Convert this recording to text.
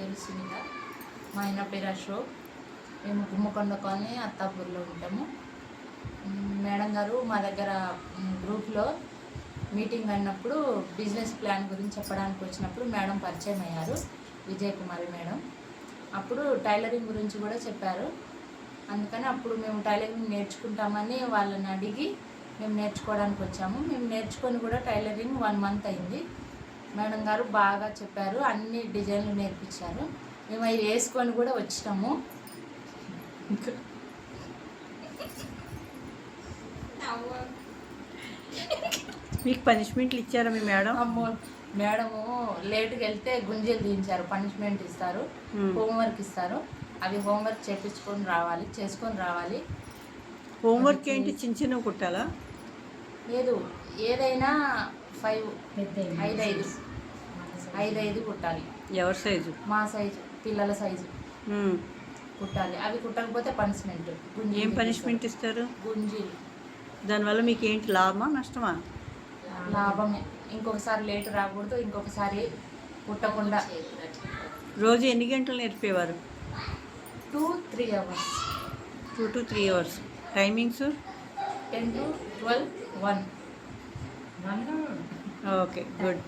పేరు సునీత, మా ఆయన పేరు అశోక్. మేము గుమ్మకొండ కాలనీ అత్తాపూర్లో ఉంటాము. మేడం గారు మా దగ్గర గ్రూప్లో మీటింగ్ అన్నప్పుడు బిజినెస్ ప్లాన్ గురించి చెప్పడానికి వచ్చినప్పుడు మేడం పరిచయం అయ్యారు, విజయకుమారి మేడం. అప్పుడు టైలరింగ్ గురించి కూడా చెప్పారు. అందుకని అప్పుడు మేము టైలరింగ్ నేర్చుకుంటామని వాళ్ళని అడిగి మేము నేర్చుకోవడానికి వచ్చాము. మేము నేర్చుకొని కూడా టైలరింగ్ 1 month అయింది. మేడం గారు బాగా చెప్పారు, అన్ని డిజైన్లు నేర్పించారు. మేము అవి వేసుకొని కూడా వచ్చినాము. మీకు పనిష్మెంట్లు ఇచ్చారా మీ మేడం? అమ్మో, మేడము లేట్కి వెళ్తే గుంజీలు దించారు, పనిష్మెంట్ ఇస్తారు, హోంవర్క్ ఇస్తారు. అవి హోంవర్క్ చేసుకొని రావాలి. హోంవర్క్ ఏంటి? చిన్న చిన్న కుట్టాలా? లేదు, ఏదైనా 5 కుట్టాలి. ఎవరి సైజు? మా సైజు, పిల్లల సైజు కుట్టాలి. అవి కుట్టకపోతే పనిష్మెంట్. ఏం పనిష్మెంట్ ఇస్తారు? గుంజీలు. దానివల్ల మీకు ఏంటి లాభమా నష్టమా? లాభమే. ఇంకొకసారి లేట్ రాకూడదు, ఇంకొకసారి కుట్టకుండా. రోజు ఎన్ని గంటలు నేర్పేవారు? 2-3 hours. 2 to 3 hours. Timings 10 to 12, 1. Okay, good.